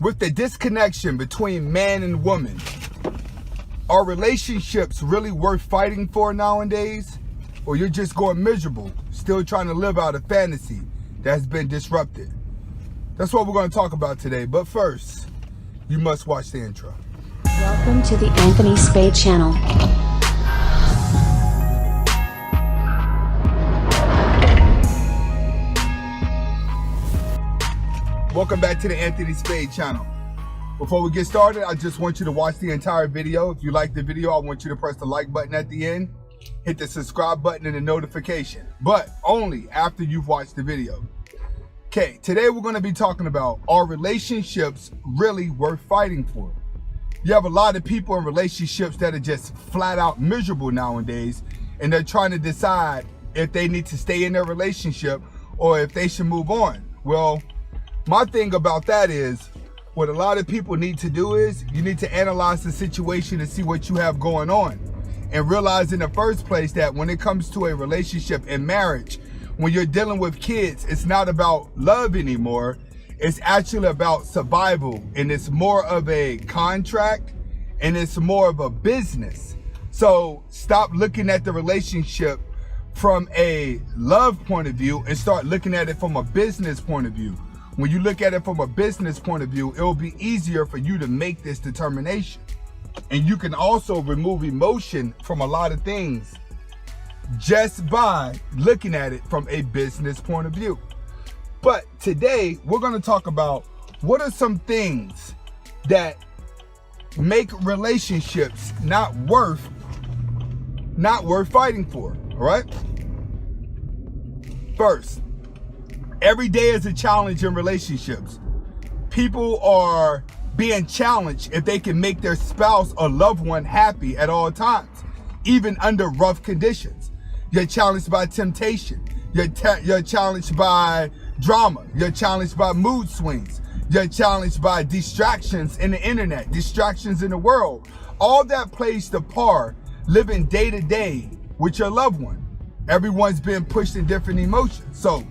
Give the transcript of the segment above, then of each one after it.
With the disconnection between man and woman, are relationships really worth fighting for nowadays? Or you're just going miserable, still trying to live out a fantasy that's been disrupted? That's what we're going to talk about today. But first, you must watch the intro. Welcome to the Anthony Spade channel. Welcome back to the Anthony Spade channel. Before we get started, I just want you to watch the entire video. If you like the video, I want you to press the like button at the end, hit the subscribe button and the notification, but only after you've watched the video. Okay, today we're going to be talking about, are relationships really worth fighting for? You have a lot of people in relationships that are just flat out miserable nowadays, and they're trying to decide if they need to stay in their relationship or if they should move on. Well, my thing about that is, what a lot of people need to do is, you need to analyze the situation and see what you have going on. And realize in the first place that when it comes to a relationship and marriage, when you're dealing with kids, it's not about love anymore. It's actually about survival. And it's more of a contract and it's more of a business. So stop looking at the relationship from a love point of view and start looking at it from a business point of view. When you look at it from a business point of view, it will be easier for you to make this determination. And you can also remove emotion from a lot of things just by looking at it from a business point of view. But today, we're going to talk about what are some things that make relationships not worth fighting for, all right? First, every day is a challenge in relationships. People are being challenged if they can make their spouse or loved one happy at all times, even under rough conditions. You're challenged by temptation. You're challenged by drama. You're challenged by mood swings. You're challenged by distractions in the internet, distractions in the world. All that plays the part living day to day with your loved one. Everyone's being pushed in different emotions. So,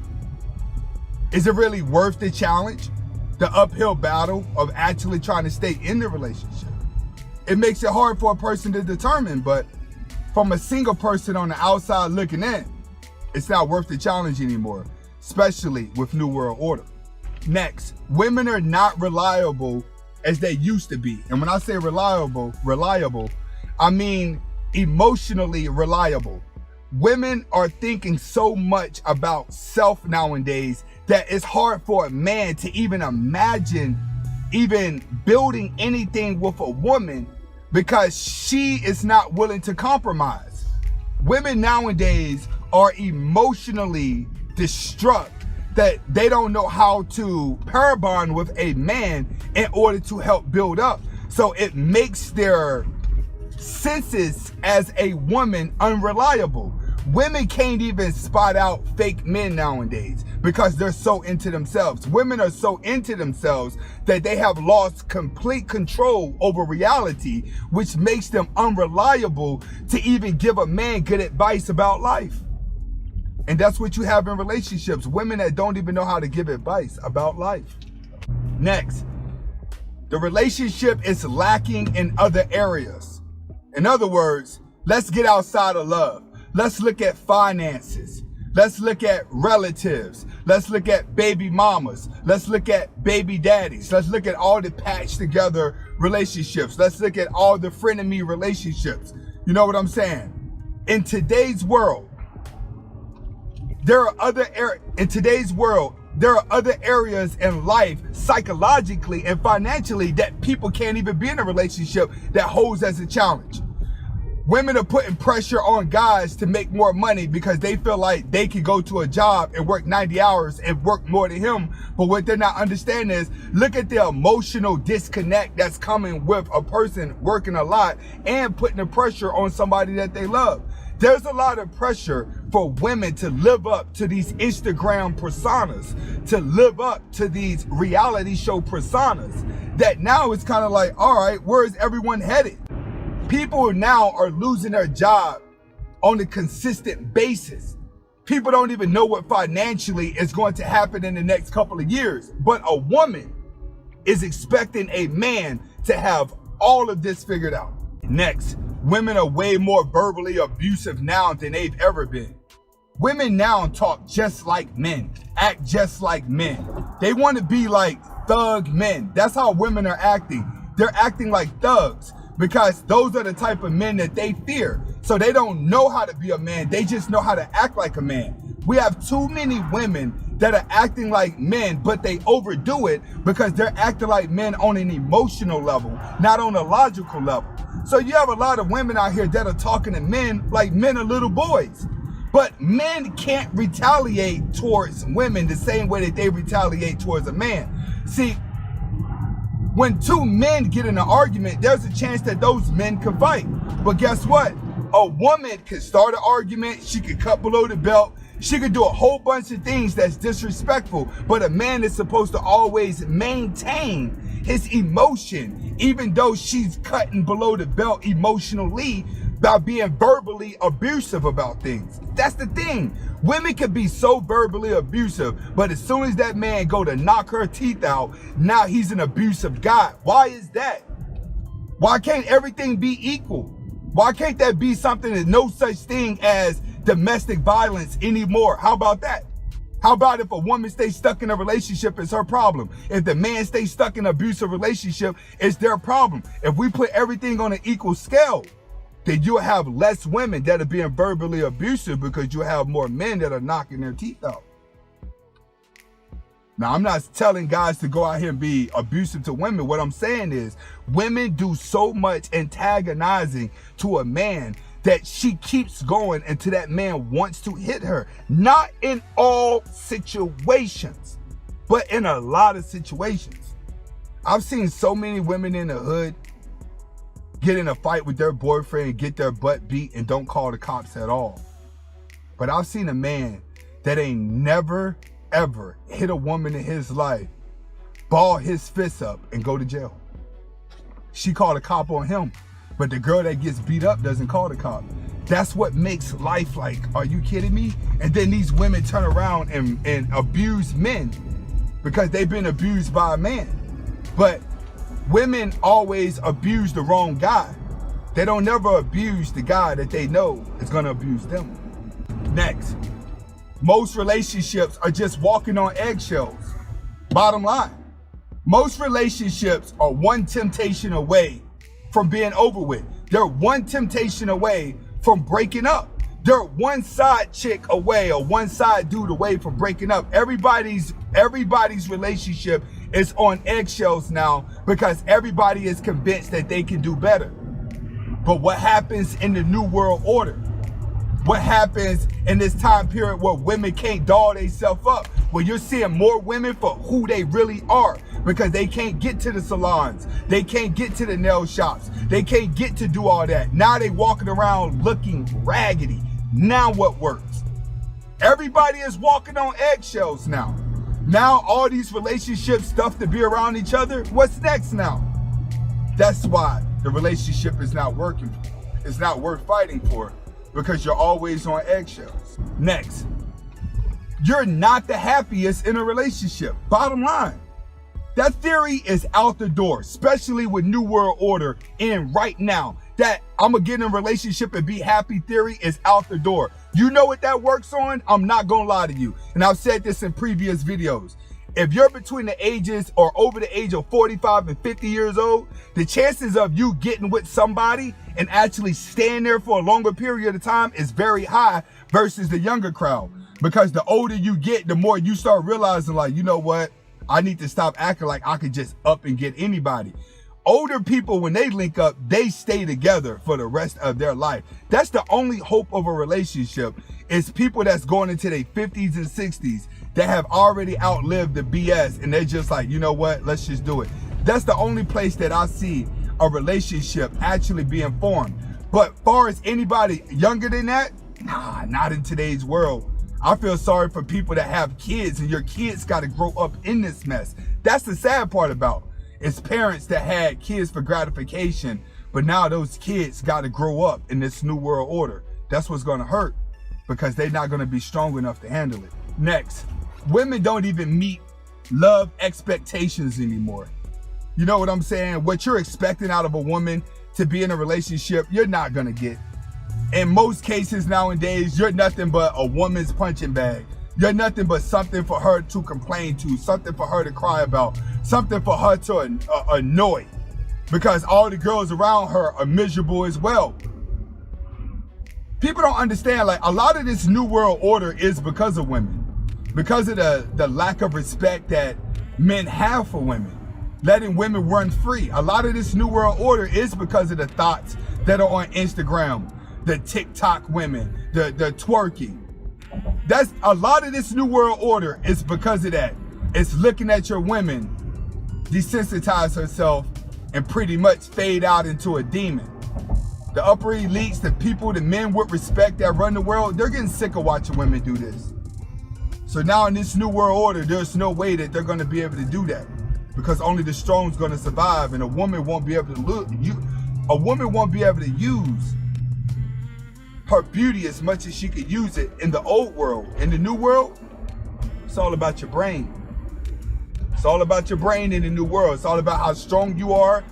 is it really worth the challenge, the uphill battle of actually trying to stay in the relationship? It makes it hard for a person to determine, but from a single person on the outside looking in, it's not worth the challenge anymore, especially with New World Order. Next, women are not reliable as they used to be. And when I say reliable, I mean emotionally reliable. Women are thinking so much about self nowadays that it's hard for a man to even imagine even building anything with a woman because she is not willing to compromise. Women nowadays are emotionally distraught that they don't know how to pair bond with a man in order to help build up. So it makes their senses as a woman unreliable. Women can't even spot out fake men nowadays because they're so into themselves. Women are so into themselves that they have lost complete control over reality, which makes them unreliable to even give a man good advice about life. And that's what you have in relationships. Women that don't even know how to give advice about life. Next, the relationship is lacking in other areas. In other words, let's get outside of love. Let's look at finances. Let's look at relatives. Let's look at baby mamas. Let's look at baby daddies. Let's look at all the patched together relationships. Let's look at all the frenemy relationships. You know what I'm saying? In today's world, there are other areas in life, psychologically and financially, that people can't even be in a relationship that holds as a challenge. Women are putting pressure on guys to make more money because they feel like they can go to a job and work 90 hours and work more than him. But what they're not understanding is, look at the emotional disconnect that's coming with a person working a lot and putting the pressure on somebody that they love. There's a lot of pressure for women to live up to these Instagram personas, to live up to these reality show personas, that now it's kind of like, all right, where is everyone headed? People now are losing their job on a consistent basis. People don't even know what financially is going to happen in the next couple of years. But a woman is expecting a man to have all of this figured out. Next, women are way more verbally abusive now than they've ever been. Women now talk just like men, act just like men. They want to be like thug men. That's how women are acting. They're acting like thugs because those are the type of men that they fear. So they don't know how to be a man. They just know how to act like a man. We have too many women that are acting like men, but they overdo it because they're acting like men on an emotional level, not on a logical level. So you have a lot of women out here that are talking to men like men are little boys. But men can't retaliate towards women the same way that they retaliate towards a man. See, when two men get in an argument, there's a chance that those men can fight. But guess what? A woman can start an argument, she could cut below the belt, she could do a whole bunch of things that's disrespectful, but a man is supposed to always maintain his emotion, even though she's cutting below the belt emotionally by being verbally abusive about things. That's the thing. Women can be so verbally abusive, but as soon as that man go to knock her teeth out, now he's an abusive guy. Why is that? Why can't everything be equal? Why can't that be something that no such thing as domestic violence anymore? How about that? How about if a woman stays stuck in a relationship, it's her problem. If the man stays stuck in an abusive relationship, it's their problem. If we put everything on an equal scale, then you'll have less women that are being verbally abusive because you have more men that are knocking their teeth out. Now, I'm not telling guys to go out here and be abusive to women. What I'm saying is women do so much antagonizing to a man that she keeps going until that man wants to hit her. Not in all situations, but in a lot of situations. I've seen so many women in the hood get in a fight with their boyfriend and get their butt beat and don't call the cops at all. But I've seen a man that ain't never, ever hit a woman in his life, ball his fists up and go to jail. She called a cop on him, but the girl that gets beat up doesn't call the cop. That's what makes life like, are you kidding me? And then these women turn around and abuse men because they've been abused by a man. But women always abuse the wrong guy. They don't never abuse the guy that they know is gonna abuse them. Next, most relationships are just walking on eggshells. Bottom line, most relationships are one temptation away from being over with. They're one temptation away from breaking up. They're one side chick away or one side dude away from breaking up. Everybody's relationship is on eggshells now because everybody is convinced that they can do better. But what happens in the new world order? What happens in this time period where women can't doll themselves up? Where you're seeing more women for who they really are because they can't get to the salons. They can't get to the nail shops. They can't get to do all that. Now they walking around looking raggedy. Now what works? Everybody is walking on eggshells now. Now all these relationships stuff to be around each other. What's next now? That's why the relationship is not working. It's not worth fighting for because you're always on eggshells. Next, you're not the happiest in a relationship. Bottom line. That theory is out the door, especially with New World Order in right now. That I'm gonna get in a relationship and be happy theory is out the door. You know what that works on? I'm not gonna lie to you. And I've said this in previous videos. If you're between the ages or over the age of 45 and 50 years old, the chances of you getting with somebody and actually staying there for a longer period of time is very high versus the younger crowd. Because the older you get, the more you start realizing like, you know what? I need to stop acting like I could just up and get anybody. Older people, when they link up, they stay together for the rest of their life. That's the only hope of a relationship is people that's going into their 50s and 60s that have already outlived the BS and they're just like, you know what, let's just do it. That's the only place that I see a relationship actually being formed. But far as anybody younger than that, Nah, not in today's world. I feel sorry for people that have kids and your kids got to grow up in this mess. That's the sad part about it. It's parents that had kids for gratification, but now those kids got to grow up in this new world order. That's what's going to hurt because they're not going to be strong enough to handle it. Next, women don't even meet love expectations anymore. You know what I'm saying? What you're expecting out of a woman to be in a relationship, you're not going to get. In most cases nowadays, you're nothing but a woman's punching bag. You're nothing but something for her to complain to, something for her to cry about, something for her to annoy, because all the girls around her are miserable as well. People don't understand, like, a lot of this new world order is because of women, because of the lack of respect that men have for women, letting women run free. A lot of this new world order is because of the thoughts that are on Instagram, the TikTok women, the twerking. That's a lot of this new world order is because of that. It's looking at your women desensitize herself and pretty much fade out into a demon. The upper elites, the people, the men with respect that run the world, they're getting sick of watching women do this. So now in this new world order, there's no way that they're going to be able to do that, because only the strong's going to survive, and a woman won't be able to use her beauty as much as she could use it in the old world. In the new world, it's all about your brain. It's all about your brain in the new world. It's all about how strong you are,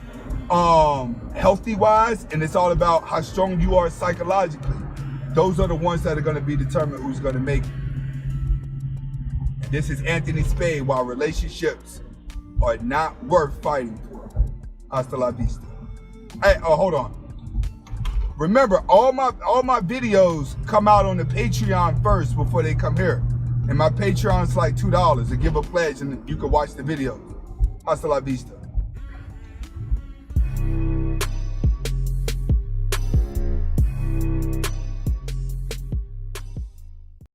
healthy wise, and it's all about how strong you are psychologically. Those are the ones that are going to be determined who's going to make it. And this is Anthony Spade, while relationships are not worth fighting for. Hasta la vista. Hey, hold on. Remember, all my videos come out on the Patreon first before they come here. And my Patreon's like $2 to give a pledge and you can watch the videos. Hasta la vista.